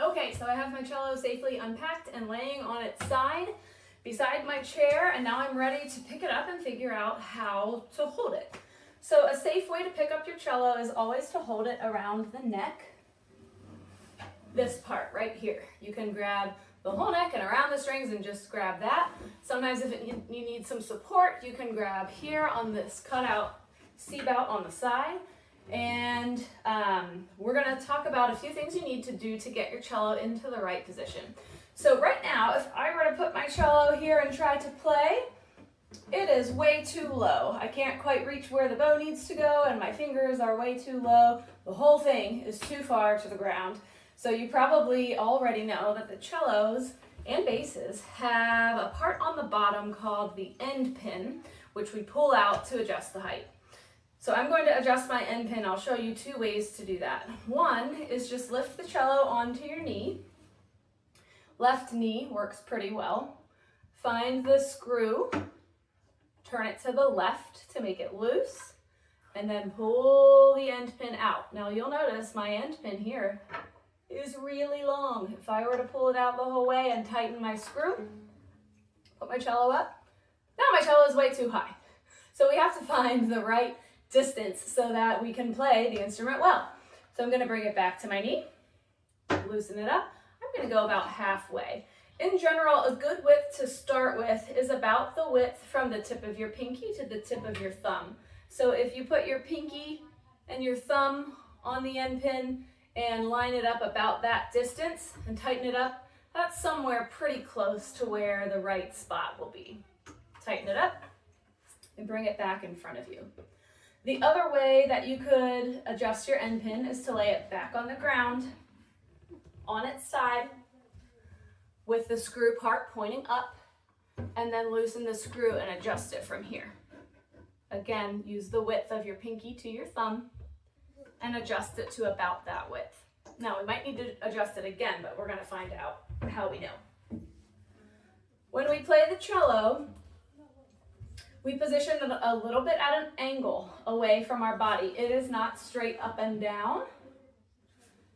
Okay, so I have my cello safely unpacked and laying on its side beside my chair, and now I'm ready to pick it up and figure out how to hold it. So a safe way to pick up your cello is always to hold it around the neck. This part right here. You can grab the whole neck and around the strings and just grab that. Sometimes if you need some support, you can grab here on this cutout C-bout on the side. And we're going to talk about a few things you need to do to get your cello into the right position. So right now, if I were to put my cello here and try to play, it is way too low. I can't quite reach where the bow needs to go, and my fingers are way too low. The whole thing is too far to the ground. So you probably already know that the cellos and basses have a part on the bottom called the end pin, which we pull out to adjust the height. So I'm going to adjust my end pin. I'll show you two ways to do that. One is just lift the cello onto your knee. Left knee works pretty well. Find the screw, turn it to the left to make it loose, and then pull the end pin out. Now you'll notice my end pin here is really long. If I were to pull it out the whole way and tighten my screw, put my cello up, now my cello is way too high. So we have to find the right distance so that we can play the instrument well. So I'm going to bring it back to my knee, loosen it up. I'm going to go about halfway. In general, a good width to start with is about the width from the tip of your pinky to the tip of your thumb. So if you put your pinky and your thumb on the end pin and line it up about that distance and tighten it up, that's somewhere pretty close to where the right spot will be. Tighten it up and bring it back in front of you. The other way that you could adjust your end pin is to lay it back on the ground, on its side, with the screw part pointing up, and then loosen the screw and adjust it from here. Again, use the width of your pinky to your thumb and adjust it to about that width. Now, we might need to adjust it again, but we're going to find out how we know. When we play the cello, we position it a little bit at an angle away from our body. It is not straight up and down,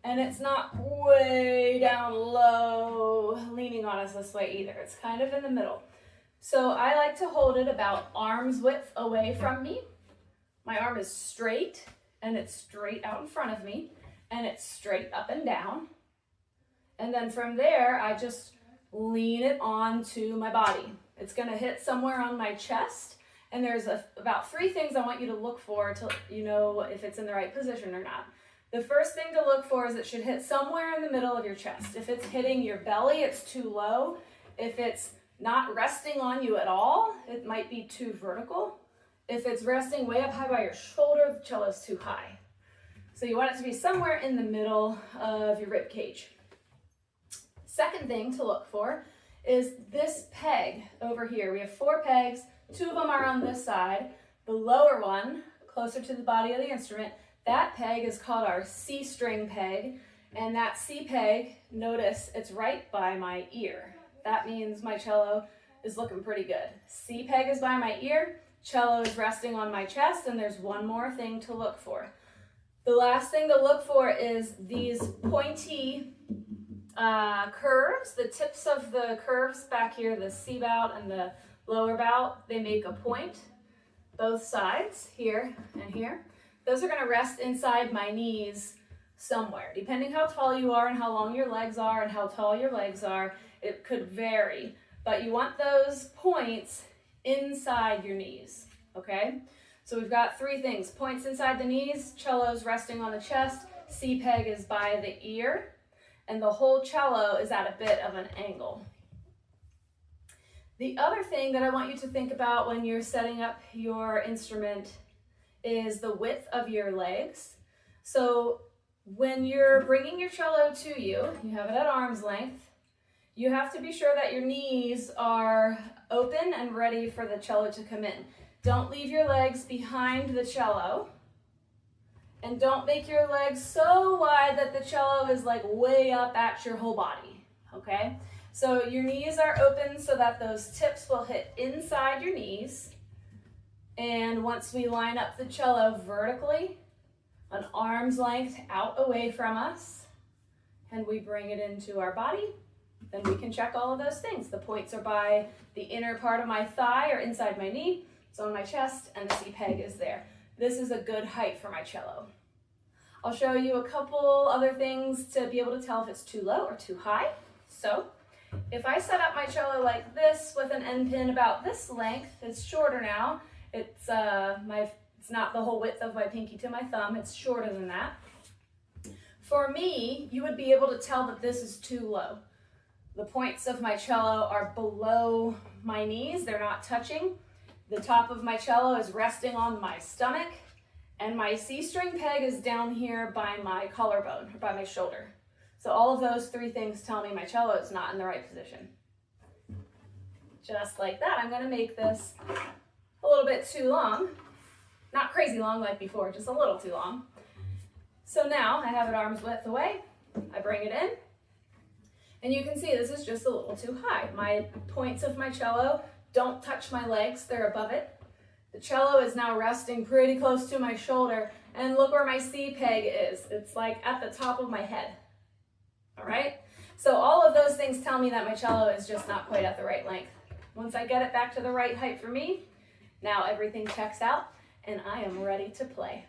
and it's not way down low, leaning on us this way either. It's kind of in the middle. So I like to hold it about arm's width away from me. My arm is straight, and it's straight out in front of me, and it's straight up and down. And then from there, I just lean it onto my body. It's going to hit somewhere on my chest, and there's about three things I want you to look for to know if it's in the right position or not. The first thing to look for is it should hit somewhere in the middle of your chest. If it's hitting your belly, it's too low. If it's not resting on you at all, it might be too vertical. If it's resting way up high by your shoulder, the cello's too high. So you want it to be somewhere in the middle of your rib cage. Second thing to look for is this peg over here. We have 4 pegs. 2 of them are on this side. The lower one, closer to the body of the instrument, that peg is called our C string peg. And that C peg, notice it's right by my ear. That means my cello is looking pretty good. C peg is by my ear, cello is resting on my chest, and there's one more thing to look for. The last thing to look for is these pointy curves, the tips of the curves back here, the C bout and the lower bout, they make a point, both sides, here and here. Those are going to rest inside my knees somewhere. Depending how tall you are and how long your legs are and how tall your legs are, it could vary. But you want those points inside your knees, okay? So we've got 3 things. Points inside the knees, cello's resting on the chest, C peg is by the ear, and the whole cello is at a bit of an angle. The other thing that I want you to think about when you're setting up your instrument is the width of your legs. So when you're bringing your cello to you, you have it at arm's length, you have to be sure that your knees are open and ready for the cello to come in. Don't leave your legs behind the cello, and don't make your legs so wide that the cello is like way up at your whole body, okay? So your knees are open so that those tips will hit inside your knees. And once we line up the cello vertically, an arm's length out away from us, and we bring it into our body, then we can check all of those things. The points are by the inner part of my thigh or inside my knee, it's on my chest, and the C peg is there. This is a good height for my cello. I'll show you a couple other things to be able to tell if it's too low or too high. So if I set up my cello like this with an end pin about this length, it's shorter now. It's not the whole width of my pinky to my thumb, it's shorter than that. For me, you would be able to tell that this is too low. The points of my cello are below my knees, they're not touching. The top of my cello is resting on my stomach, and my C string peg is down here by my collarbone, or by my shoulder. So all of those three things tell me my cello is not in the right position. Just like that, I'm gonna make this a little bit too long. Not crazy long like before, just a little too long. So now I have it arm's width away, I bring it in, and you can see this is just a little too high. My points of my cello don't touch my legs, they're above it. The cello is now resting pretty close to my shoulder, and look where my C peg is. It's like at the top of my head, all right? So all of those things tell me that my cello is just not quite at the right length. Once I get it back to the right height for me, now everything checks out, and I am ready to play.